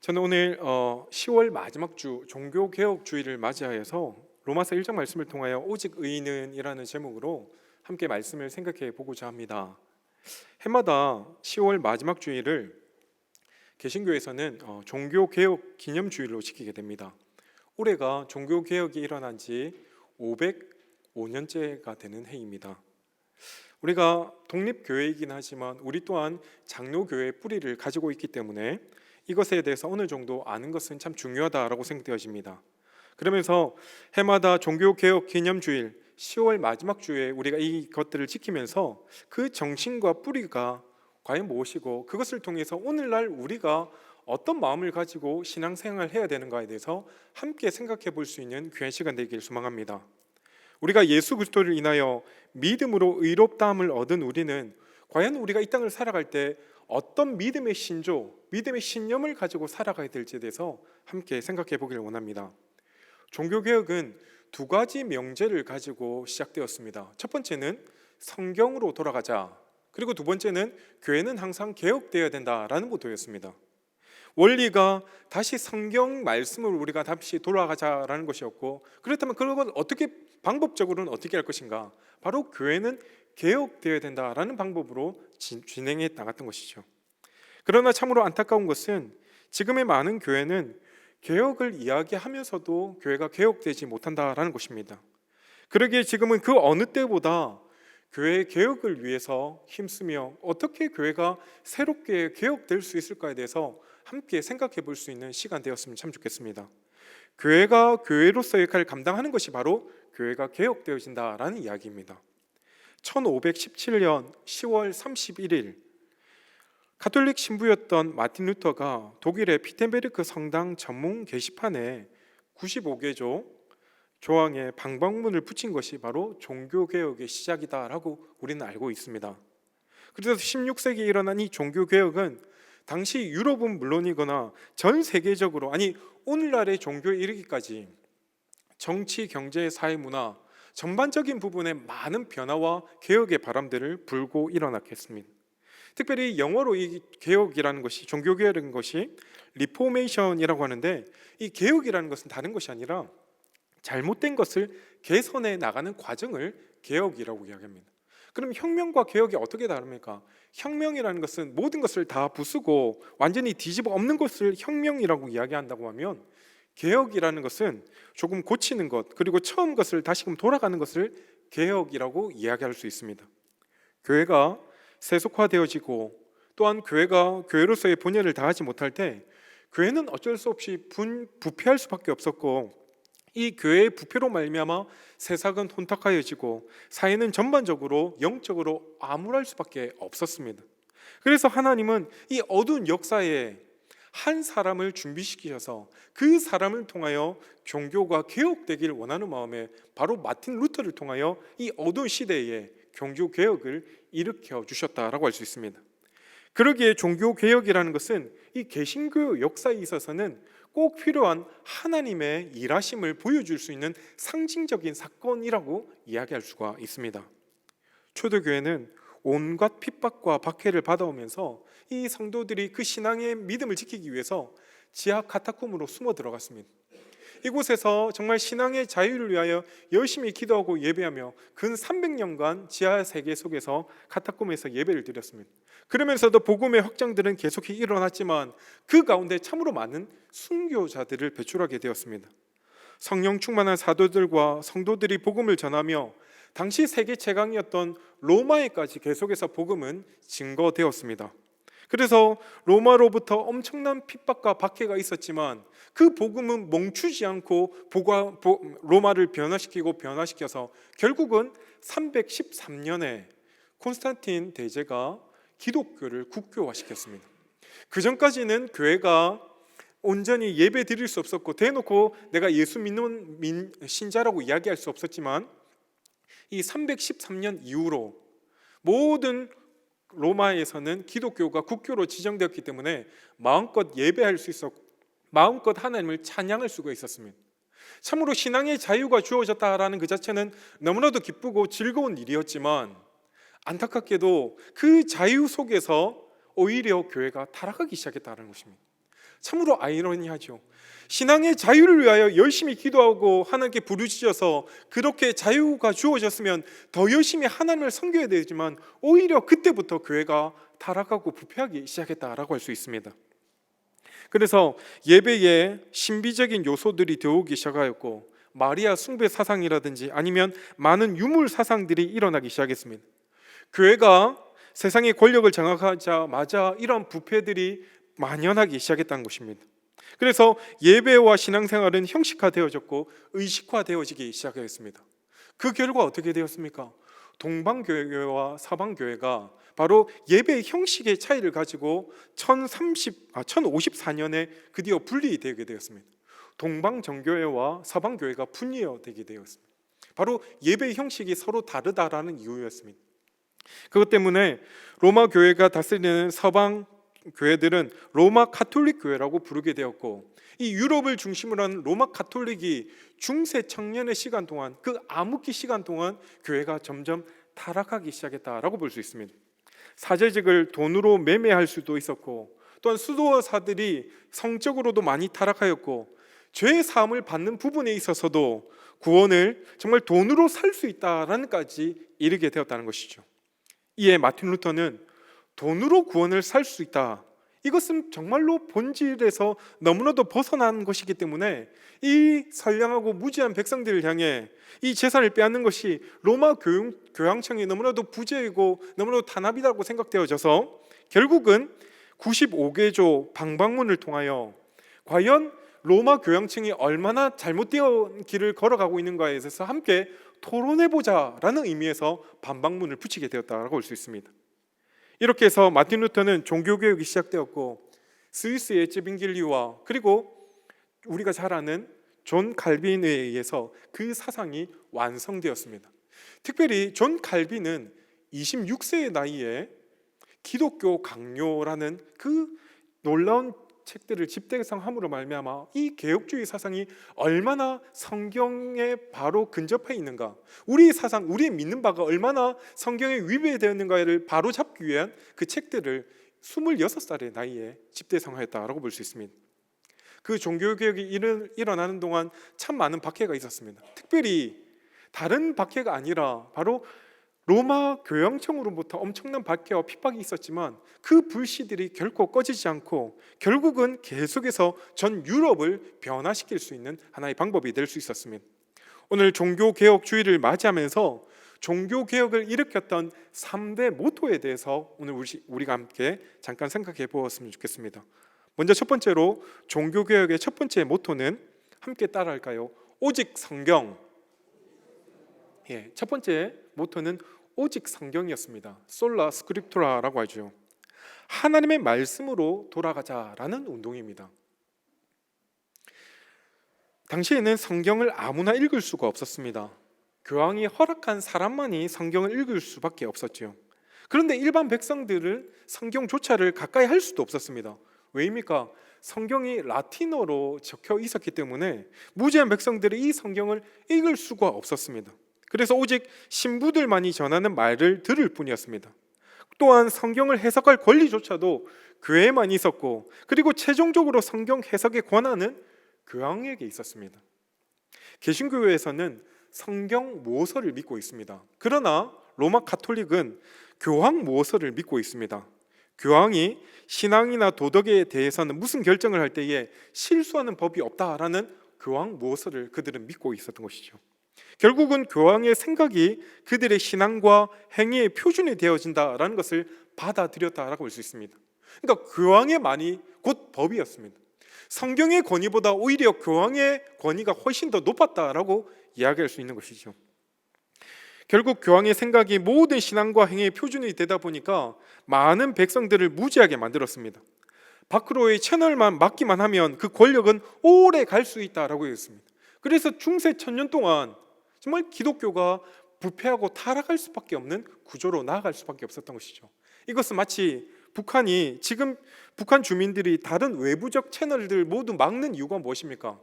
저는 오늘 10월 마지막 주 종교개혁주의를 맞이하여서 로마서 1장 말씀을 통하여 오직 의인은 이라는 제목으로 함께 말씀을 생각해 보고자 합니다. 해마다 10월 마지막 주일을 개신교에서는 종교개혁 기념주일로 지키게 됩니다. 올해가 종교개혁이 일어난 지 505년째가 되는 해입니다. 우리가 독립교회이긴 하지만 우리 또한 장로교회의 뿌리를 가지고 있기 때문에 이것에 대해서 어느 정도 아는 것은 참 중요하다라고 생각되어집니다. 그러면서 해마다 종교개혁 기념주일 10월 마지막 주에 우리가 이것들을 지키면서 그 정신과 뿌리가 과연 무엇이고 그것을 통해서 오늘날 우리가 어떤 마음을 가지고 신앙생활을 해야 되는가에 대해서 함께 생각해 볼 수 있는 귀한 시간 되길 소망합니다. 우리가 예수 그리스도를 인하여 믿음으로 의롭다함을 얻은 우리는 과연 우리가 이 땅을 살아갈 때 어떤 믿음의 신조, 믿음의 신념을 가지고 살아가야 될지에 대해서 함께 생각해 보기를 원합니다. 종교개혁은 두 가지 명제를 가지고 시작되었습니다. 첫 번째는 성경으로 돌아가자, 그리고 두 번째는 교회는 항상 개혁되어야 된다라는 모토였습니다. 원리가 다시 성경 말씀을 우리가 다시 돌아가자라는 것이었고, 그렇다면 그걸 어떻게 방법적으로는 어떻게 할 것인가? 바로 교회는 개혁되어야 된다라는 방법으로 진행해 나갔던 것이죠. 그러나 참으로 안타까운 것은 지금의 많은 교회는 개혁을 이야기하면서도 교회가 개혁되지 못한다라는 것입니다. 그러기에 지금은 그 어느 때보다 교회의 개혁을 위해서 힘쓰며 어떻게 교회가 새롭게 개혁될 수 있을까에 대해서 함께 생각해 볼 수 있는 시간 되었으면 참 좋겠습니다. 교회가 교회로서의 역할을 감당하는 것이 바로 교회가 개혁되어진다라는 이야기입니다. 1517년 10월 31일 가톨릭 신부였던 마틴 루터가 독일의 피텐베르크 성당 전문 게시판에 95개조 조항의 방법문을 붙인 것이 바로 종교개혁의 시작이다라고 우리는 알고 있습니다. 그래서 16세기에 일어난 이 종교개혁은 당시 유럽은 물론이거나 전 세계적으로, 아니 오늘날의 종교에 이르기까지 정치, 경제, 사회, 문화 전반적인 부분에 많은 변화와 개혁의 바람들을 불고 일어났겠습니다. 특별히 영어로 이 개혁이라는 것이, 종교개혁이라는 것이 리포메이션이라고 하는데, 이 개혁이라는 것은 다른 것이 아니라 잘못된 것을 개선해 나가는 과정을 개혁이라고 이야기합니다. 그럼 혁명과 개혁이 어떻게 다릅니까? 혁명이라는 것은 모든 것을 다 부수고 완전히 뒤집어 엎는 것을 혁명이라고 이야기한다고 하면, 개혁이라는 것은 조금 고치는 것, 그리고 처음 것을 다시금 돌아가는 것을 개혁이라고 이야기할 수 있습니다. 교회가 세속화되어지고 또한 교회가 교회로서의 본연을 다하지 못할 때 교회는 어쩔 수 없이 부패할 수밖에 없었고, 이 교회의 부패로 말미암아 세상은 혼탁하여지고 사회는 전반적으로 영적으로 암울할 수밖에 없었습니다. 그래서 하나님은 이 어두운 역사에 한 사람을 준비시키셔서 그 사람을 통하여 종교가 개혁되기를 원하는 마음에 바로 마틴 루터를 통하여 이 어두운 시대에 종교 개혁을 일으켜 주셨다라고 할 수 있습니다. 그러기에 종교 개혁이라는 것은 이 개신교 역사에 있어서는 꼭 필요한 하나님의 일하심을 보여줄 수 있는 상징적인 사건이라고 이야기할 수가 있습니다. 초대교회는 온갖 핍박과 박해를 받아오면서 이 성도들이 그 신앙의 믿음을 지키기 위해서 지하 카타콤으로 숨어 들어갔습니다. 이곳에서 정말 신앙의 자유를 위하여 열심히 기도하고 예배하며 근 300년간 지하 세계 속에서 카타콤에서 예배를 드렸습니다. 그러면서도 복음의 확장들은 계속히 일어났지만 그 가운데 참으로 많은 순교자들을 배출하게 되었습니다. 성령 충만한 사도들과 성도들이 복음을 전하며 당시 세계 최강이었던 로마에까지 계속해서 복음은 증거되었습니다. 그래서 로마로부터 엄청난 핍박과 박해가 있었지만 그 복음은 멈추지 않고 로마를 변화시켜서 결국은 313년에 콘스탄틴 대제가 기독교를 국교화시켰습니다. 그 전까지는 교회가 온전히 예배 드릴 수 없었고 대놓고 내가 예수 믿는 신자라고 이야기할 수 없었지만, 이 313년 이후로 모든 로마에서는 기독교가 국교로 지정되었기 때문에 마음껏 예배할 수 있었고 마음껏 하나님을 찬양할 수가 있었습니다. 참으로 신앙의 자유가 주어졌다라는 그 자체는 너무나도 기쁘고 즐거운 일이었지만, 안타깝게도 그 자유 속에서 오히려 교회가 타락하기 시작했다는 것입니다. 참으로 아이러니하죠. 신앙의 자유를 위하여 열심히 기도하고 하나님께 부르짖어서 그렇게 자유가 주어졌으면 더 열심히 하나님을 섬겨야 되지만 오히려 그때부터 교회가 타락하고 부패하기 시작했다라고 할 수 있습니다. 그래서 예배에 신비적인 요소들이 들어오기 시작하였고 마리아 숭배 사상이라든지 아니면 많은 유물 사상들이 일어나기 시작했습니다. 교회가 세상의 권력을 장악하자마자 이런 부패들이 만연하기 시작했다는 것입니다. 그래서 예배와 신앙생활은 형식화되어졌고 의식화되어지기 시작했습니다. 그 결과 어떻게 되었습니까? 동방교회와 서방교회가 바로 예배의 형식의 차이를 가지고 1054년에 드디어 분리되게 되었습니다. 동방정교회와 서방교회가 분리되게 되었습니다. 바로 예배의 형식이 서로 다르다라는 이유였습니다. 그것 때문에 로마 교회가 다스리는 서방 교회들은 로마 가톨릭 교회라고 부르게 되었고, 이 유럽을 중심으로 하는 로마 가톨릭이 중세 청년의 시간 동안, 그 암흑기 시간 동안 교회가 점점 타락하기 시작했다라고 볼 수 있습니다. 사제직을 돈으로 매매할 수도 있었고, 또한 수도사들이 성적으로도 많이 타락하였고, 죄 사함을 받는 부분에 있어서도 구원을 정말 돈으로 살 수 있다라는 까지 이르게 되었다는 것이죠. 이에 마틴 루터는 돈으로 구원을 살 수 있다, 이것은 정말로 본질에서 너무나도 벗어난 것이기 때문에 이 선량하고 무지한 백성들을 향해 이 재산을 빼앗는 것이 로마 교황청이 너무나도 부재이고 너무나도 탄압이라고 생각되어져서 결국은 95개조 방방문을 통하여 과연 로마 교황청이 얼마나 잘못되어 길을 걸어가고 있는가에 대해서 함께 토론해보자라는 의미에서 반박문을 붙이게 되었다고 볼 수 있습니다. 이렇게 해서 마틴 루터는 종교개혁이 시작되었고, 스위스의 쯔빙길리와 그리고 우리가 잘 아는 존 칼빈에 의해서 그 사상이 완성되었습니다. 특별히 존 칼빈은 26세의 나이에 기독교 강요라는 그 놀라운 책들을 집대성함으로 말미암아 이 개혁주의 사상이 얼마나 성경에 바로 근접해 있는가, 우리의 사상, 우리의 믿는 바가 얼마나 성경에 위배되었는가를 바로 잡기 위한 그 책들을 26살의 나이에 집대성하였다라고 볼 수 있습니다. 그 종교개혁이 일어나는 동안 참 많은 박해가 있었습니다. 특별히 다른 박해가 아니라 바로 로마 교황청으로부터 엄청난 박해와 핍박이 있었지만 그 불씨들이 결코 꺼지지 않고 결국은 계속해서 전 유럽을 변화시킬 수 있는 하나의 방법이 될 수 있었습니다. 오늘 종교개혁주의를 맞이하면서 종교개혁을 일으켰던 3대 모토에 대해서 오늘 우리가 함께 잠깐 생각해 보았으면 좋겠습니다. 먼저 첫 번째로 종교개혁의 첫 번째 모토는 함께 따라할까요? 오직 성경. 첫 번째 모토는 오직 성경이었습니다. 솔라 스크립투라라고 하죠. 하나님의 말씀으로 돌아가자라는 운동입니다. 당시에는 성경을 아무나 읽을 수가 없었습니다. 교황이 허락한 사람만이 성경을 읽을 수밖에 없었죠. 그런데 일반 백성들은 성경조차를 가까이 할 수도 없었습니다. 왜입니까? 성경이 라틴어로 적혀 있었기 때문에 무지한 백성들이 이 성경을 읽을 수가 없었습니다. 그래서 오직 신부들만이 전하는 말을 들을 뿐이었습니다. 또한 성경을 해석할 권리조차도 교회에만 있었고, 그리고 최종적으로 성경 해석의 권한은 교황에게 있었습니다. 개신교회에서는 성경 모서를 믿고 있습니다. 그러나 로마 가톨릭은 교황 모서를 믿고 있습니다. 교황이 신앙이나 도덕에 대해서는 무슨 결정을 할 때에 실수하는 법이 없다라는 교황 모서를 그들은 믿고 있었던 것이죠. 결국은 교황의 생각이 그들의 신앙과 행위의 표준이 되어진다라는 것을 받아들였다라고 볼 수 있습니다. 그러니까 교황의 말이 곧 법이었습니다. 성경의 권위보다 오히려 교황의 권위가 훨씬 더 높았다라고 이야기할 수 있는 것이죠. 결국 교황의 생각이 모든 신앙과 행위의 표준이 되다 보니까 많은 백성들을 무지하게 만들었습니다. 밖으로의 채널만 막기만 하면 그 권력은 오래 갈 수 있다라고 했습니다. 그래서 중세 천년 동안 정말 기독교가 부패하고 타락할 수밖에 없는 구조로 나아갈 수밖에 없었던 것이죠. 이것은 마치 북한이 지금 북한 주민들이 다른 외부적 채널들 모두 막는 이유가 무엇입니까?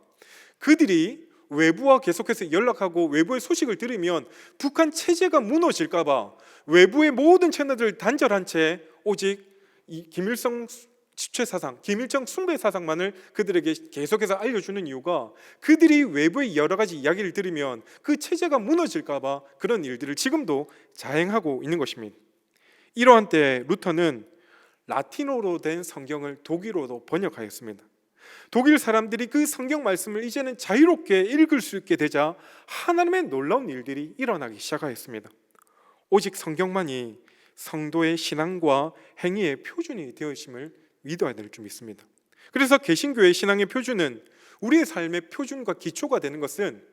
그들이 외부와 계속해서 연락하고 외부의 소식을 들으면 북한 체제가 무너질까 봐 외부의 모든 채널들을 단절한 채 오직 이 김일성 집체 사상, 김일성 숭배 사상만을 그들에게 계속해서 알려주는 이유가 그들이 외부의 여러 가지 이야기를 들으면 그 체제가 무너질까 봐 그런 일들을 지금도 자행하고 있는 것입니다. 이러한 때 루터는 라틴어로 된 성경을 독일어로 번역하였습니다. 독일 사람들이 그 성경 말씀을 이제는 자유롭게 읽을 수 있게 되자 하나님의 놀라운 일들이 일어나기 시작하였습니다. 오직 성경만이 성도의 신앙과 행위의 표준이 되어심을 믿어야 될 줄 믿습니다. 그래서 개신교의 신앙의 표준은, 우리의 삶의 표준과 기초가 되는 것은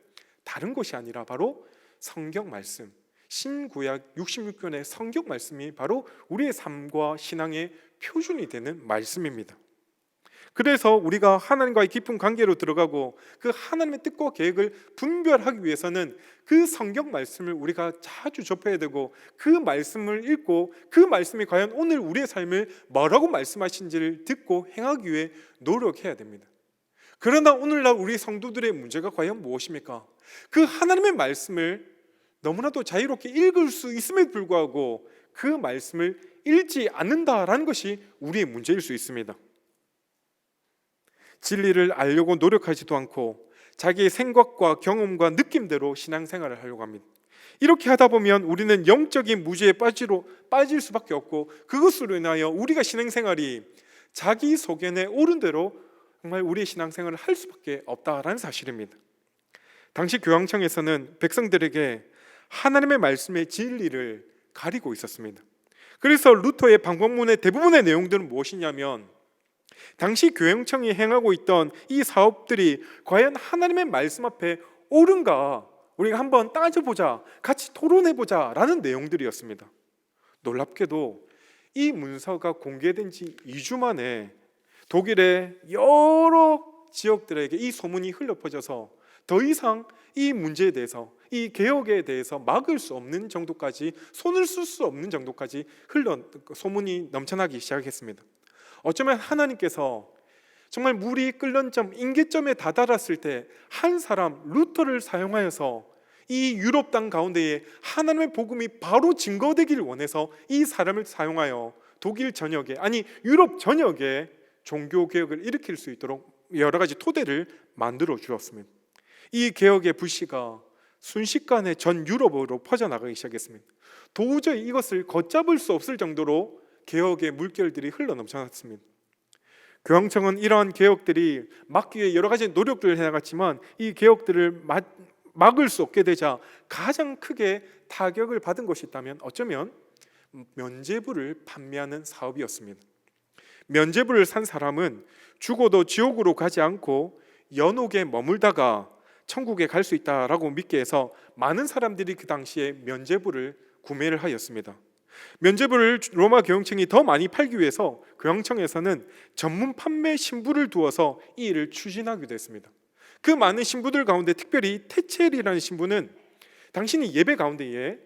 다른 것이 아니라 바로 성경 말씀, 신구약 66권의 성경 말씀이 바로 우리의 삶과 신앙의 표준이 되는 말씀입니다. 그래서 우리가 하나님과의 깊은 관계로 들어가고 그 하나님의 뜻과 계획을 분별하기 위해서는 그 성경 말씀을 우리가 자주 접해야 되고, 그 말씀을 읽고 그 말씀이 과연 오늘 우리의 삶을 뭐라고 말씀하신지를 듣고 행하기 위해 노력해야 됩니다. 그러나 오늘날 우리 성도들의 문제가 과연 무엇입니까? 그 하나님의 말씀을 너무나도 자유롭게 읽을 수 있음에도 불구하고 그 말씀을 읽지 않는다라는 것이 우리의 문제일 수 있습니다. 진리를 알려고 노력하지도 않고 자기의 생각과 경험과 느낌대로 신앙생활을 하려고 합니다. 이렇게 하다 보면 우리는 영적인 무지에 빠질 수밖에 없고, 그것으로 인하여 우리가 신앙생활이 자기 소견에 옳은 대로 정말 우리의 신앙생활을 할 수밖에 없다라는 사실입니다. 당시 교황청에서는 백성들에게 하나님의 말씀의 진리를 가리고 있었습니다. 그래서 루터의 방법문의 대부분의 내용들은 무엇이냐면, 당시 교황청이 행하고 있던 이 사업들이 과연 하나님의 말씀 앞에 옳은가 우리가 한번 따져보자, 같이 토론해보자 라는 내용들이었습니다. 놀랍게도 이 문서가 공개된 지 2주 만에 독일의 여러 지역들에게 이 소문이 흘러퍼져서 더 이상 이 문제에 대해서, 이 개혁에 대해서 막을 수 없는 정도까지, 손을 쓸 수 없는 정도까지 소문이 넘쳐나기 시작했습니다. 어쩌면 하나님께서 정말 물이 끓는 점, 임계점에 다다랐을 때 한 사람 루터를 사용하여서 이 유럽 땅 가운데에 하나님의 복음이 바로 증거되기를 원해서 이 사람을 사용하여 독일 전역에, 아니 유럽 전역에 종교개혁을 일으킬 수 있도록 여러 가지 토대를 만들어 주었습니다. 이 개혁의 불씨가 순식간에 전 유럽으로 퍼져나가기 시작했습니다. 도저히 이것을 걷잡을 수 없을 정도로 개혁의 물결들이 흘러넘쳐났습니다. 교황청은 이러한 개혁들이 막기 위해 여러 가지 노력들을 해나갔지만 이 개혁들을 막을 수 없게 되자 가장 크게 타격을 받은 것이 있다면 어쩌면 면죄부를 판매하는 사업이었습니다. 면죄부를 산 사람은 죽어도 지옥으로 가지 않고 연옥에 머물다가 천국에 갈 수 있다라고 믿게 해서 많은 사람들이 그 당시에 면죄부를 구매를 하였습니다. 면죄부를 로마 교황청이 더 많이 팔기 위해서 교황청에서는 전문 판매 신부를 두어서 이 일을 추진하기도 했습니다. 그 많은 신부들 가운데 특별히 테첼이라는 신부는 당신이 예배 가운데에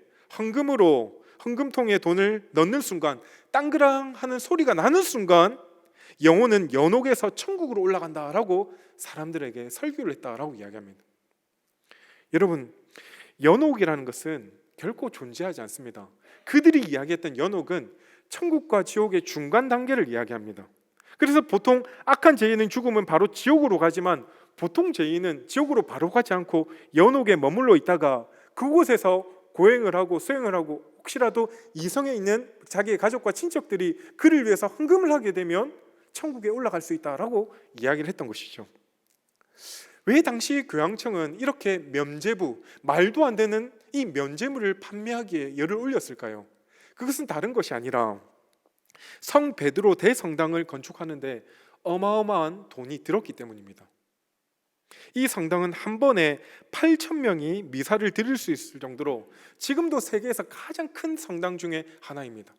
헌금통에 돈을 넣는 순간 땅그랑 하는 소리가 나는 순간 영혼은 연옥에서 천국으로 올라간다라고 사람들에게 설교를 했다라고 이야기합니다. 여러분, 연옥이라는 것은 결코 존재하지 않습니다. 그들이 이야기했던 연옥은 천국과 지옥의 중간 단계를 이야기합니다. 그래서 보통 악한 죄인은 죽으면 바로 지옥으로 가지만 보통 죄인은 지옥으로 바로 가지 않고 연옥에 머물러 있다가 그곳에서 고행을 하고 수행을 하고 혹시라도 이성에 있는 자기의 가족과 친척들이 그를 위해서 헌금을 하게 되면 천국에 올라갈 수 있다라고 이야기를 했던 것이죠. 왜 당시 교황청은 이렇게 면죄부, 말도 안 되는 이 면죄물을 판매하기에 열을 올렸을까요? 그것은 다른 것이 아니라 성 베드로 대성당을 건축하는데 어마어마한 돈이 들었기 때문입니다. 이 성당은 한 번에 8,000명이 미사를 드릴 수 있을 정도로 지금도 세계에서 가장 큰 성당 중에 하나입니다.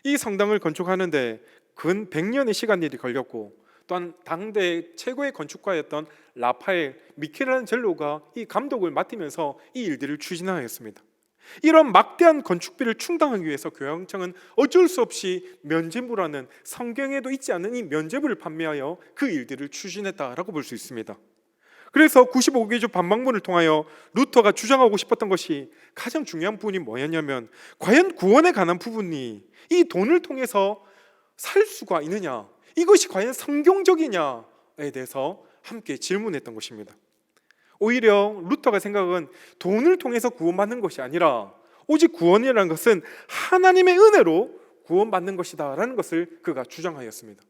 이 성당을 건축하는데 근 100년의 시간이 걸렸고, 또한 당대 최고의 건축가였던 라파엘, 미켈란젤로가 이 감독을 맡으면서 이 일들을 추진하였습니다. 이런 막대한 건축비를 충당하기 위해서 교황청은 어쩔 수 없이 면죄부라는 성경에도 있지 않은 이 면죄부를 판매하여 그 일들을 추진했다라고 볼 수 있습니다. 그래서 95개조 반박문을 통하여 루터가 주장하고 싶었던 것이 가장 중요한 부분이 뭐였냐면, 과연 구원에 관한 부분이 이 돈을 통해서 살 수가 있느냐, 이것이 과연 성경적이냐에 대해서 함께 질문했던 것입니다. 오히려 루터가 생각은 돈을 통해서 구원받는 것이 아니라 오직 구원이라는 것은 하나님의 은혜로 구원받는 것이다 라는 것을 그가 주장하였습니다.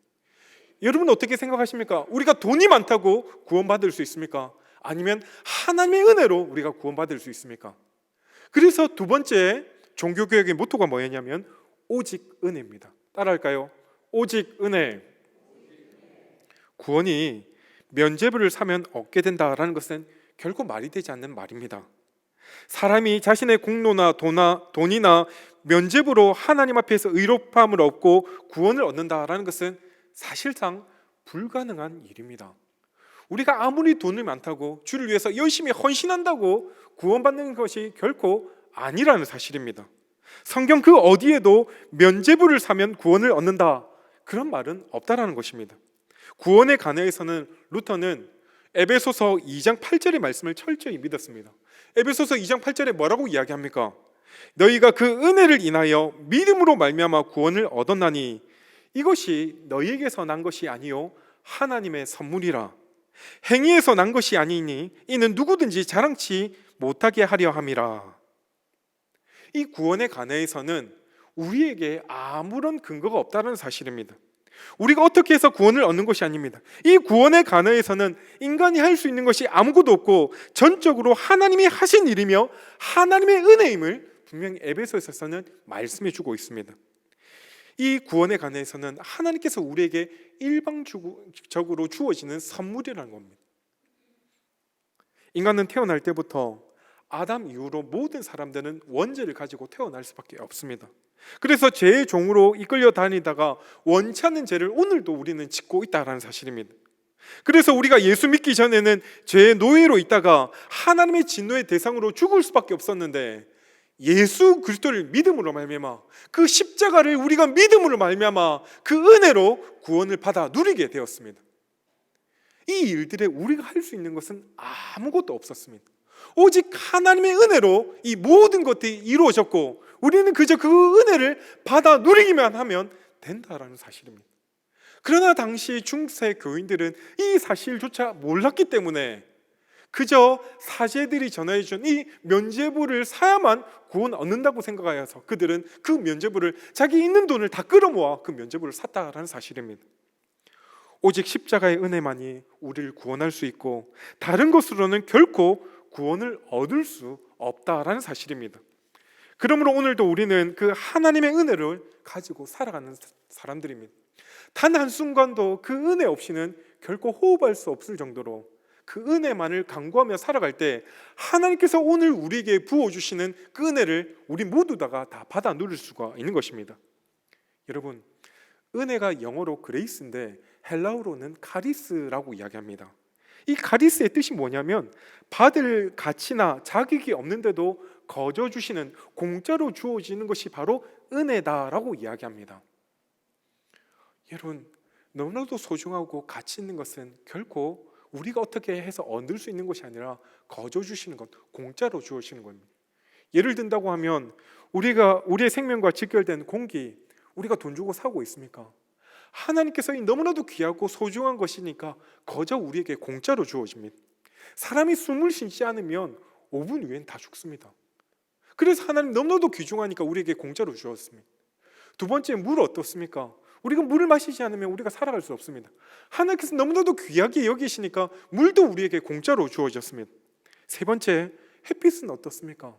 여러분 어떻게 생각하십니까? 우리가 돈이 많다고 구원받을 수 있습니까? 아니면 하나님의 은혜로 우리가 구원받을 수 있습니까? 그래서 두 번째 종교개혁의 모토가 뭐였냐면 오직 은혜입니다. 따라할까요? 오직 은혜. 구원이 면죄부를 사면 얻게 된다라는 것은 결코 말이 되지 않는 말입니다. 사람이 자신의 공로나 돈이나 면죄부로 하나님 앞에서 의롭함을 얻고 구원을 얻는다라는 것은 사실상 불가능한 일입니다. 우리가 아무리 돈이 많다고 주를 위해서 열심히 헌신한다고 구원받는 것이 결코 아니라는 사실입니다. 성경 그 어디에도 면죄부를 사면 구원을 얻는다 그런 말은 없다라는 것입니다. 구원에 관해서는 루터는 에베소서 2장 8절의 말씀을 철저히 믿었습니다. 에베소서 2장 8절에 뭐라고 이야기합니까? 너희가 그 은혜를 인하여 믿음으로 말미암아 구원을 얻었나니 이것이 너희에게서 난 것이 아니요 하나님의 선물이라. 행위에서 난 것이 아니니 이는 누구든지 자랑치 못하게 하려 함이라. 이 구원에 관해서는 우리에게 아무런 근거가 없다는 사실입니다. 우리가 어떻게 해서 구원을 얻는 것이 아닙니다. 이 구원에 관해서는 인간이 할 수 있는 것이 아무것도 없고 전적으로 하나님이 하신 일이며 하나님의 은혜임을 분명히 에베소서에서는 말씀해 주고 있습니다. 이 구원에 관해서는 하나님께서 우리에게 일방적으로 주어지는 선물이라는 겁니다. 인간은 태어날 때부터 아담 이후로 모든 사람들은 원죄를 가지고 태어날 수밖에 없습니다. 그래서 죄의 종으로 이끌려 다니다가 원치 않는 죄를 오늘도 우리는 짓고 있다는 사실입니다. 그래서 우리가 예수 믿기 전에는 죄의 노예로 있다가 하나님의 진노의 대상으로 죽을 수밖에 없었는데 예수 그리스도를 믿음으로 말미암아 그 십자가를 우리가 믿음으로 말미암아 그 은혜로 구원을 받아 누리게 되었습니다. 이 일들에 우리가 할 수 있는 것은 아무것도 없었습니다. 오직 하나님의 은혜로 이 모든 것들이 이루어졌고 우리는 그저 그 은혜를 받아 누리기만 하면 된다라는 사실입니다. 그러나 당시 중세 교인들은 이 사실조차 몰랐기 때문에 그저 사제들이 전해준 이 면죄부를 사야만 구원 얻는다고 생각하여서 그들은 그 면죄부를 자기 있는 돈을 다 끌어모아 그 면죄부를 샀다라는 사실입니다. 오직 십자가의 은혜만이 우리를 구원할 수 있고 다른 것으로는 결코 구원을 얻을 수 없다라는 사실입니다. 그러므로 오늘도 우리는 그 하나님의 은혜를 가지고 살아가는 사람들입니다. 단 한순간도 그 은혜 없이는 결코 호흡할 수 없을 정도로 그 은혜만을 간구하며 살아갈 때 하나님께서 오늘 우리에게 부어주시는 그 은혜를 우리 모두 다가 다 받아 누릴 수가 있는 것입니다. 여러분, 은혜가 영어로 그레이스인데 헬라어로는 카리스라고 이야기합니다. 이 카리스의 뜻이 뭐냐면 받을 가치나 자격이 없는데도 거저 주시는, 공짜로 주어지는 것이 바로 은혜다라고 이야기합니다. 여러분, 너무나도 소중하고 가치 있는 것은 결코 우리가 어떻게 해서 얻을 수 있는 것이 아니라 거저 주시는 것, 공짜로 주어지는 겁니다. 예를 든다고 하면 우리의 생명과 직결된 공기, 우리가 돈 주고 사고 있습니까? 하나님께서 너무나도 귀하고 소중한 것이니까 거저 우리에게 공짜로 주어집니다. 사람이 숨을 쉬지 않으면 5분 후엔 다 죽습니다. 그래서 하나님 너무나도 귀중하니까 우리에게 공짜로 주었습니다. 두 번째, 물 어떻습니까? 우리가 물을 마시지 않으면 우리가 살아갈 수 없습니다. 하나님께서 너무나도 귀하게 여기시니까 물도 우리에게 공짜로 주어졌습니다. 세 번째, 햇빛은 어떻습니까?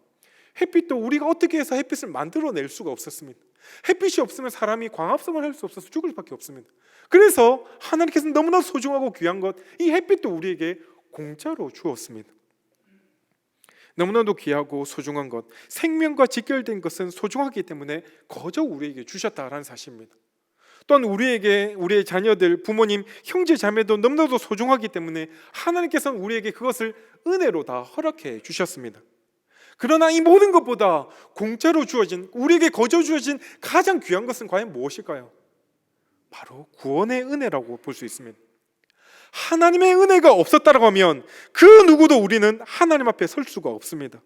햇빛도 우리가 어떻게 해서 햇빛을 만들어낼 수가 없었습니다. 햇빛이 없으면 사람이 광합성을 할 수 없어서 죽을 수밖에 없습니다. 그래서 하나님께서 너무나 소중하고 귀한 것, 이 햇빛도 우리에게 공짜로 주었습니다. 너무나도 귀하고 소중한 것, 생명과 직결된 것은 소중하기 때문에 거저 우리에게 주셨다라는 사실입니다. 또한 우리의 자녀들, 부모님, 형제, 자매도 너무나도 소중하기 때문에 하나님께서는 우리에게 그것을 은혜로 다 허락해 주셨습니다. 그러나 이 모든 것보다 공짜로 주어진, 우리에게 거저 주어진 가장 귀한 것은 과연 무엇일까요? 바로 구원의 은혜라고 볼 수 있습니다. 하나님의 은혜가 없었다고 하면 그 누구도 우리는 하나님 앞에 설 수가 없습니다.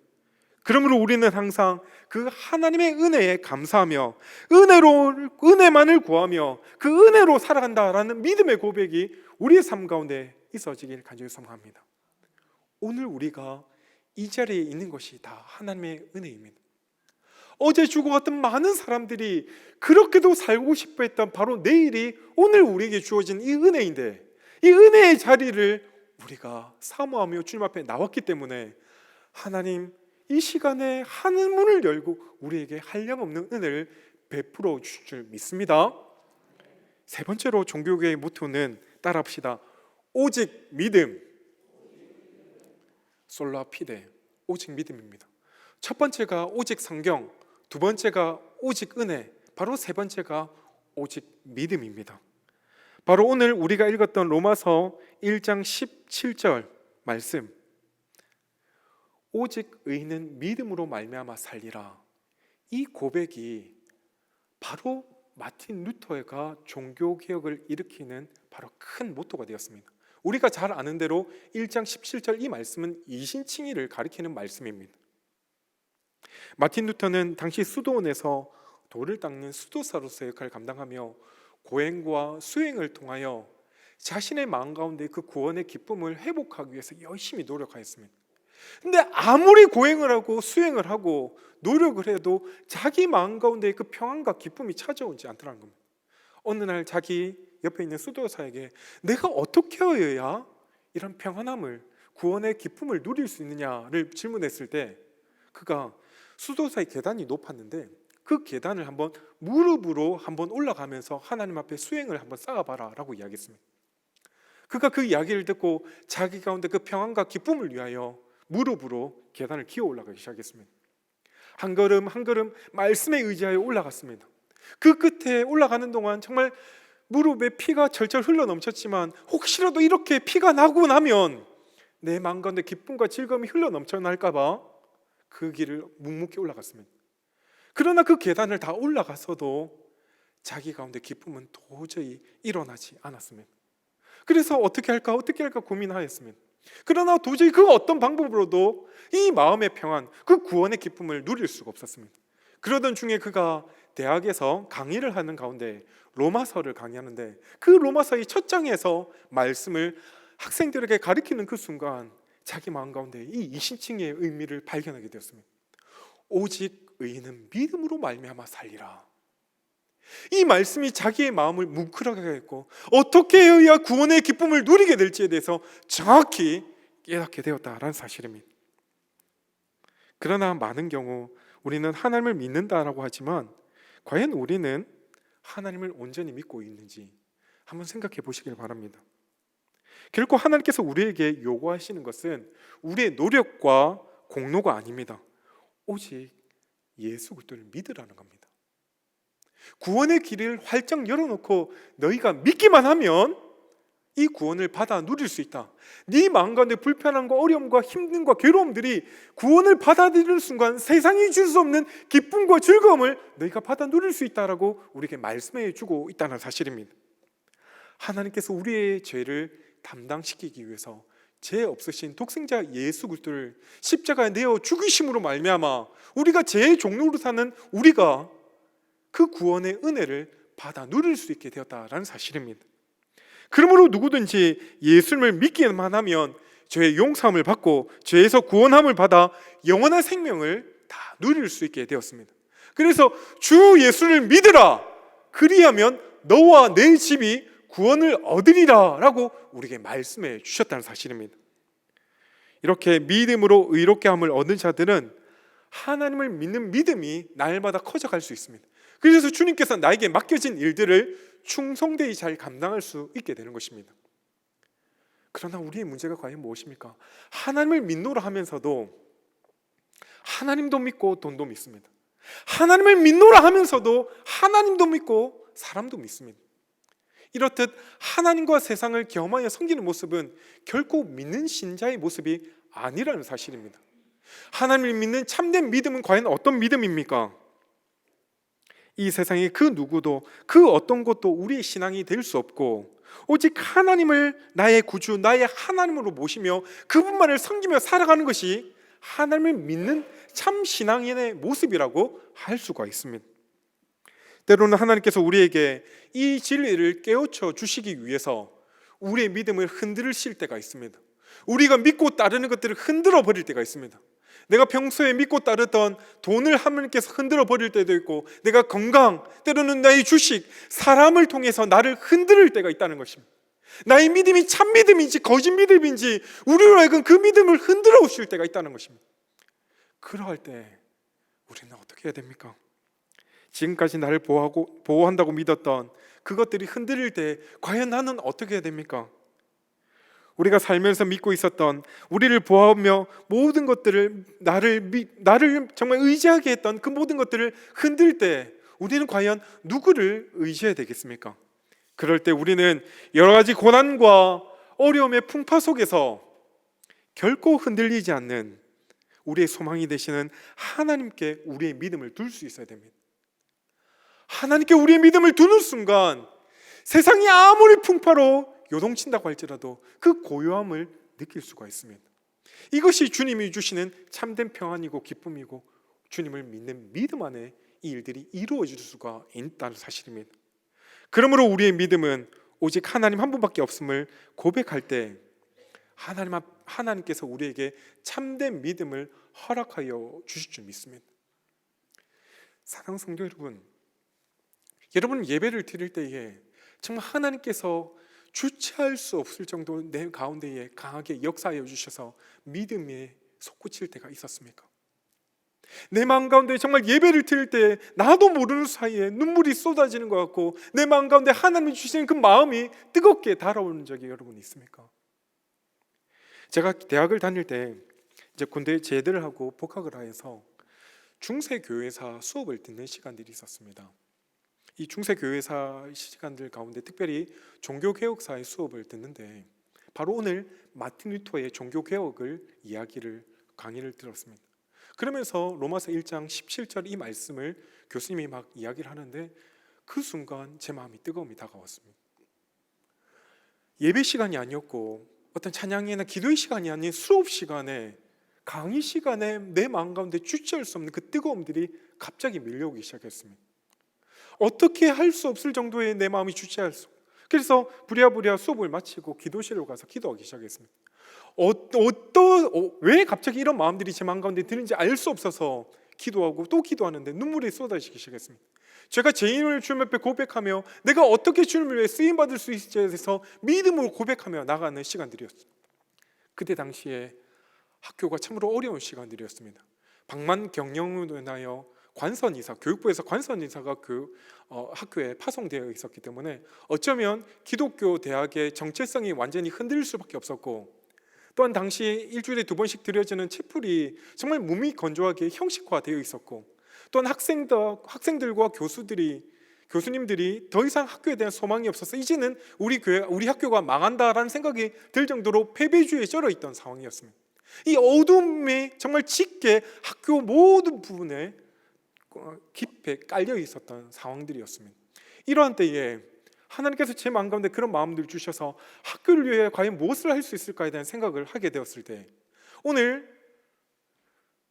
그러므로 우리는 항상 그 하나님의 은혜에 감사하며 은혜만을 구하며 그 은혜로 살아간다라는 믿음의 고백이 우리의 삶 가운데 있어지길 간절히 소망합니다. 오늘 우리가 이 자리에 있는 것이 다 하나님의 은혜입니다. 어제 죽어갔던 많은 사람들이 그렇게도 살고 싶어 했던 바로 내일이 오늘 우리에게 주어진 이 은혜인데, 이 은혜의 자리를 우리가 사모하며 주님 앞에 나왔기 때문에 하나님 이 시간에 하늘 문을 열고 우리에게 한량없는 은혜를 베풀어 주실 줄 믿습니다. 세 번째로 종교개혁의 모토는 따라합시다. 오직 믿음. 솔라 피데, 오직 믿음입니다. 첫 번째가 오직 성경, 두 번째가 오직 은혜, 바로 세 번째가 오직 믿음입니다. 바로 오늘 우리가 읽었던 로마서 1장 17절 말씀, 오직 의인은 믿음으로 말미암아 살리라. 이 고백이 바로 마틴 루터가 종교개혁을 일으키는 바로 큰 모토가 되었습니다. 우리가 잘 아는 대로 1장 17절 이 말씀은 이신칭의를 가리키는 말씀입니다. 마틴 루터는 당시 수도원에서 돌을 닦는 수도사로서의 역할을 감당하며 고행과 수행을 통하여 자신의 마음 가운데 그 구원의 기쁨을 회복하기 위해서 열심히 노력하였습니다. 근데 아무리 고행을 하고 수행을 하고 노력을 해도 자기 마음 가운데 그 평안과 기쁨이 찾아오지 않더라는 겁니다. 어느 날 자기 옆에 있는 수도사에게 내가 어떻게 하여야 이런 평안함을, 구원의 기쁨을 누릴 수 있느냐를 질문했을 때 그가 수도사의 계단이 높았는데 그 계단을 한번 무릎으로 한번 올라가면서 하나님 앞에 수행을 한번 쌓아봐라 라고 이야기했습니다. 그가 그 이야기를 듣고 자기 가운데 그 평안과 기쁨을 위하여 무릎으로 계단을 기어 올라가기 시작했습니다. 한 걸음 한 걸음 말씀에 의지하여 올라갔습니다. 그 끝에 올라가는 동안 정말 무릎에 피가 철철 흘러 넘쳤지만 혹시라도 이렇게 피가 나고 나면 내 마음 가운데 기쁨과 즐거움이 흘러 넘쳐날까 봐 그 길을 묵묵히 올라갔습니다. 그러나 그 계단을 다 올라가서도 자기 가운데 기쁨은 도저히 일어나지 않았습니다. 그래서 어떻게 할까 고민하였습니다. 그러나 도저히 그 어떤 방법으로도 이 마음의 평안, 그 구원의 기쁨을 누릴 수가 없었습니다. 그러던 중에 그가 대학에서 강의를 하는 가운데 로마서를 강의하는데 그 로마서의 첫 장에서 말씀을 학생들에게 가르치는 그 순간 자기 마음 가운데 이 이신칭의 의미를 발견하게 되었습니다. 오직 의인은 믿음으로 말미암아 살리라. 이 말씀이 자기의 마음을 뭉클하게 했고 어떻게 해야 구원의 기쁨을 누리게 될지에 대해서 정확히 깨닫게 되었다라는 사실입니다. 그러나 많은 경우 우리는 하나님을 믿는다라고 하지만 과연 우리는 하나님을 온전히 믿고 있는지 한번 생각해 보시길 바랍니다. 결코 하나님께서 우리에게 요구하시는 것은 우리의 노력과 공로가 아닙니다. 오직 예수 그리스도를 믿으라는 겁니다. 구원의 길을 활짝 열어놓고 너희가 믿기만 하면 이 구원을 받아 누릴 수 있다. 네 마음 가운데 불편함과 어려움과 힘듦과 괴로움들이 구원을 받아들이는 순간 세상이 줄 수 없는 기쁨과 즐거움을 너희가 받아 누릴 수 있다라고 우리에게 말씀해 주고 있다는 사실입니다. 하나님께서 우리의 죄를 담당시키기 위해서 죄 없으신 독생자 예수 그리스도를 십자가에 내어 죽이심으로 말미암아 우리가 죄의 종로로 사는 우리가 그 구원의 은혜를 받아 누릴 수 있게 되었다라는 사실입니다. 그러므로 누구든지 예수님을 믿기만 하면 죄의 용서함을 받고 죄에서 구원함을 받아 영원한 생명을 다 누릴 수 있게 되었습니다. 그래서 주 예수를 믿으라, 그리하면 너와 내 집이 구원을 얻으리라 라고 우리에게 말씀해 주셨다는 사실입니다. 이렇게 믿음으로 의롭게 함을 얻은 자들은 하나님을 믿는 믿음이 날마다 커져갈 수 있습니다. 그래서 주님께서 나에게 맡겨진 일들을 충성되이 잘 감당할 수 있게 되는 것입니다. 그러나 우리의 문제가 과연 무엇입니까? 하나님을 믿노라 하면서도 하나님도 믿고 돈도 믿습니다. 하나님을 믿노라 하면서도 하나님도 믿고 사람도 믿습니다. 이렇듯 하나님과 세상을 겸하여 섬기는 모습은 결코 믿는 신자의 모습이 아니라는 사실입니다. 하나님을 믿는 참된 믿음은 과연 어떤 믿음입니까? 이 세상의 그 누구도 그 어떤 것도 우리의 신앙이 될 수 없고 오직 하나님을 나의 구주, 나의 하나님으로 모시며 그분만을 섬기며 살아가는 것이 하나님을 믿는 참 신앙인의 모습이라고 할 수가 있습니다. 때로는 하나님께서 우리에게 이 진리를 깨우쳐 주시기 위해서 우리의 믿음을 흔들실 때가 있습니다. 우리가 믿고 따르는 것들을 흔들어 버릴 때가 있습니다. 내가 평소에 믿고 따르던 돈을 하나님께서 흔들어 버릴 때도 있고, 내가 건강, 때로는 나의 주식, 사람을 통해서 나를 흔들 때가 있다는 것입니다. 나의 믿음이 참 믿음인지 거짓 믿음인지 우리로 하여금 그 믿음을 흔들어 오실 때가 있다는 것입니다. 그러할 때 우리는 어떻게 해야 됩니까? 지금까지 나를 보호한다고 믿었던 그것들이 흔들릴 때 과연 나는 어떻게 해야 됩니까? 우리가 살면서 믿고 있었던, 우리를 보호하며 모든 것들을 나를 정말 의지하게 했던 그 모든 것들을 흔들 때 우리는 과연 누구를 의지해야 되겠습니까? 그럴 때 우리는 여러 가지 고난과 어려움의 풍파 속에서 결코 흔들리지 않는 우리의 소망이 되시는 하나님께 우리의 믿음을 둘 수 있어야 됩니다. 하나님께 우리의 믿음을 두는 순간 세상이 아무리 풍파로 요동친다고 할지라도 그 고요함을 느낄 수가 있습니다. 이것이 주님이 주시는 참된 평안이고 기쁨이고, 주님을 믿는 믿음 안에 이 일들이 이루어질 수가 있다는 사실입니다. 그러므로 우리의 믿음은 오직 하나님 한 분밖에 없음을 고백할 때 하나님께서 우리에게 참된 믿음을 허락하여 주실 줄 믿습니다. 사랑하는 성도 여러분, 예배를 드릴 때에 정말 하나님께서 주체할 수 없을 정도 내 가운데에 강하게 역사하여 주셔서 믿음에 솟구칠 때가 있었습니까? 내 마음 가운데 정말 예배를 드릴 때 나도 모르는 사이에 눈물이 쏟아지는 것 같고, 내 마음 가운데 하나님이 주시는 그 마음이 뜨겁게 달아오는 적이 여러분 있습니까? 제가 대학을 다닐 때 이제 군대에 제대를 하고 복학을 해서 중세교회사 수업을 듣는 시간들이 있었습니다. 이 중세교회사 시간들 가운데 특별히 종교개혁사의 수업을 듣는데, 바로 오늘 마틴 루터의 종교개혁을 강의를 들었습니다. 그러면서 로마서 1장 17절 이 말씀을 교수님이 막 이야기를 하는데, 그 순간 제 마음이 뜨거움이 다가왔습니다. 예배 시간이 아니었고 어떤 찬양이나 기도의 시간이 아닌 수업 시간에, 강의 시간에 내 마음 가운데 주체할 수 없는 그 뜨거움들이 갑자기 밀려오기 시작했습니다. 어떻게 할 수 없을 정도의 내 마음이 주체할 수. 그래서 부랴부랴 수업을 마치고 기도실로 가서 기도하기 시작했습니다. 왜 갑자기 이런 마음들이 제 마음 가운데 드는지 알 수 없어서 기도하고 또 기도하는데 눈물이 쏟아지기 시작했습니다. 제가 제 힘을 주님 앞에 고백하며 내가 어떻게 주님을 위해 쓰임받을 수 있을지에 대해서 믿음으로 고백하며 나가는 시간들이었어요. 그때 당시에 학교가 참으로 어려운 시간들이었습니다. 방만 경영으로 인하여 관선이사, 교육부에서 관선이사가 그 학교에 파송되어 있었기 때문에 어쩌면 기독교 대학의 정체성이 완전히 흔들릴 수밖에 없었고, 또한 당시 일주일에 2번씩 드려지는 채플이 정말 몸이 건조하게 형식화되어 있었고, 또한 학생들과 교수님들이 더 이상 학교에 대한 소망이 없어서 이제는 우리 학교가 망한다라는 생각이 들 정도로 패배주의에 쩔어 있던 상황이었습니다. 이 어둠이 정말 짙게 학교 모든 부분에 깊게 깔려 있었던 상황들이었습니다. 이러한 때에 하나님께서 제 마음 가운데 그런 마음들을 주셔서 학교를 위해 과연 무엇을 할 수 있을까에 대한 생각을 하게 되었을 때, 오늘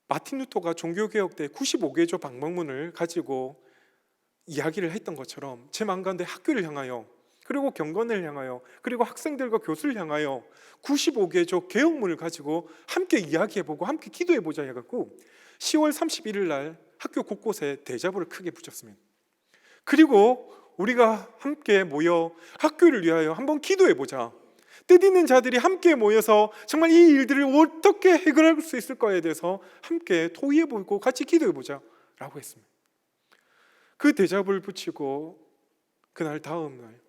마틴 루터가 종교개혁 때 95개조 방법문을 가지고 이야기를 했던 것처럼 제 마음 가운데 학교를 향하여, 그리고 경건을 향하여, 그리고 학생들과 교수를 향하여 95개조 개혁문을 가지고 함께 이야기해보고 함께 기도해보자 해갖고 10월 31일 날 학교 곳곳에 대자보를 크게 붙였습니다. 그리고 우리가 함께 모여 학교를 위하여 한번 기도해보자. 뜻 있는 자들이 함께 모여서 정말 이 일들을 어떻게 해결할 수 있을까에 대해서 함께 토의해보고 같이 기도해보자 라고 했습니다. 그 대자보를 붙이고 그날 다음 날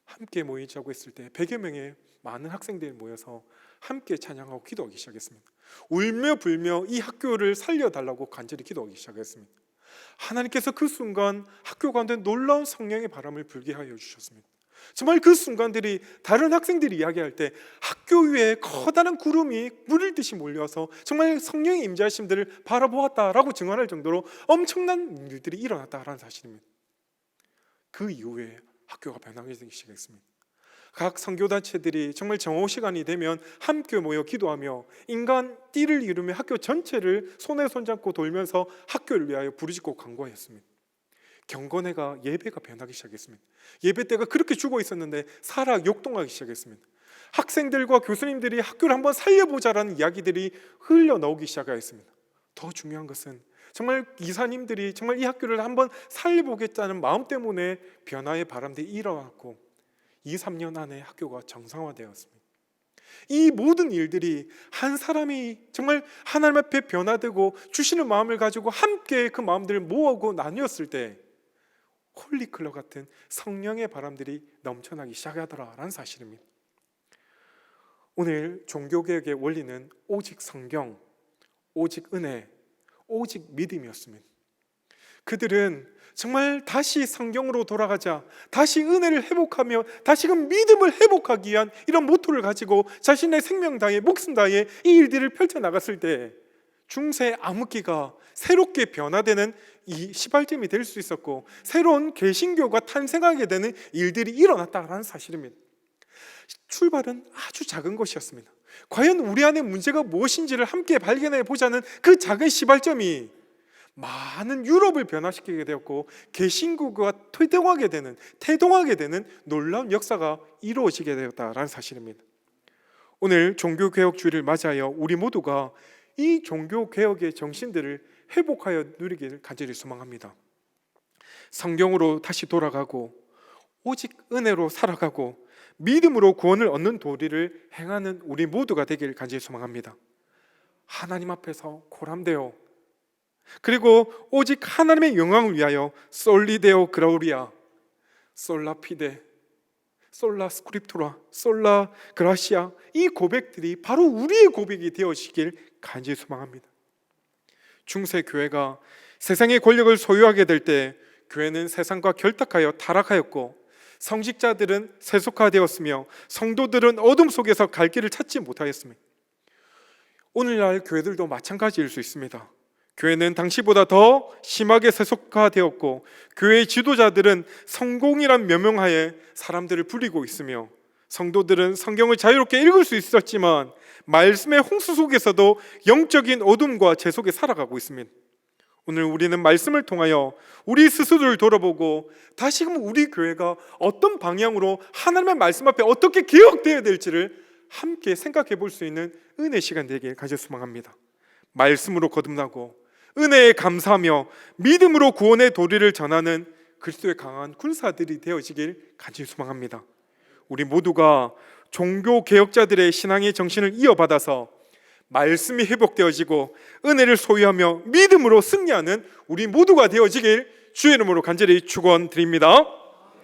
함께 모이자고 했을 때 100여 명의 많은 학생들이 모여서 함께 찬양하고 기도하기 시작했습니다. 울며 불며 이 학교를 살려달라고 간절히 기도하기 시작했습니다. 하나님께서 그 순간 학교 가운데 놀라운 성령의 바람을 불게 하여 주셨습니다. 정말 그 순간들이 다른 학생들이 이야기할 때 학교 위에 커다란 구름이 물을 듯이 몰려서 정말 성령의 임재하심들을 바라보았다라고 증언할 정도로 엄청난 일들이 일어났다라는 사실입니다. 그 이후에 학교가 변하기 시작했습니다. 각 선교단체들이 정말 정오 시간이 되면 함께 모여 기도하며 인간 띠를 이루며 학교 전체를 손에 손잡고 돌면서 학교를 위하여 부르짖고 간구하였습니다. 경건회가 예배가 변하기 시작했습니다. 예배 때가 그렇게 죽어 있었는데 살아 역동하기 시작했습니다. 학생들과 교수님들이 학교를 한번 살려보자라는 이야기들이 흘러나오기 시작하였습니다. 더 중요한 것은 정말 이사님들이 정말 이 학교를 한번 살려보겠다는 마음 때문에 변화의 바람들이 일어났고 2, 3년 안에 학교가 정상화되었습니다. 이 모든 일들이 한 사람이 정말 하나님 앞에 변화되고 주시는 마음을 가지고 함께 그 마음들을 모으고 나누었을 때 홀리클럽 같은 성령의 바람들이 넘쳐나기 시작하더라라는 사실입니다. 오늘 종교개혁의 원리는 오직 성경, 오직 은혜, 오직 믿음이었습니다. 그들은 정말 다시 성경으로 돌아가자, 다시 은혜를 회복하며 다시금 믿음을 회복하기 위한 이런 모토를 가지고 자신의 생명 다해 목숨 다해 이 일들을 펼쳐나갔을 때 중세 암흑기가 새롭게 변화되는 이 시발점이 될 수 있었고 새로운 개신교가 탄생하게 되는 일들이 일어났다는 사실입니다. 출발은 아주 작은 것이었습니다. 과연 우리 안에 문제가 무엇인지를 함께 발견해 보자는 그 작은 시발점이 많은 유럽을 변화시키게 되었고 개신교가 태동하게 되는 놀라운 역사가 이루어지게 되었다는 사실입니다. 오늘 종교개혁주의를 맞이하여 우리 모두가 이 종교개혁의 정신들을 회복하여 누리기를 간절히 소망합니다. 성경으로 다시 돌아가고 오직 은혜로 살아가고 믿음으로 구원을 얻는 도리를 행하는 우리 모두가 되기를 간절히 소망합니다. 하나님 앞에서 고람되어 그리고 오직 하나님의 영광을 위하여 솔리데오 그라우리아, 솔라 피데, 솔라 스크립투라, 솔라 그라시아, 이 고백들이 바로 우리의 고백이 되어지길 간절히 소망합니다. 중세 교회가 세상의 권력을 소유하게 될 때 교회는 세상과 결탁하여 타락하였고 성직자들은 세속화되었으며 성도들은 어둠 속에서 갈 길을 찾지 못하였습니다. 오늘날 교회들도 마찬가지일 수 있습니다. 교회는 당시보다 더 심하게 세속화되었고 교회의 지도자들은 성공이란 명명하에 사람들을 부리고 있으며 성도들은 성경을 자유롭게 읽을 수 있었지만 말씀의 홍수 속에서도 영적인 어둠과 재 속에 살아가고 있습니다. 오늘 우리는 말씀을 통하여 우리 스스로를 돌아보고 다시금 우리 교회가 어떤 방향으로 하나님의 말씀 앞에 어떻게 개혁되어야 될지를 함께 생각해 볼 수 있는 은혜 시간 되길 간절히 소망합니다. 말씀으로 거듭나고 은혜에 감사하며 믿음으로 구원의 도리를 전하는 그리스도의 강한 군사들이 되어지길 간절히 소망합니다. 우리 모두가 종교 개혁자들의 신앙의 정신을 이어받아서 말씀이 회복되어지고 은혜를 소유하며 믿음으로 승리하는 우리 모두가 되어지길 주의 이름으로 간절히 축원드립니다.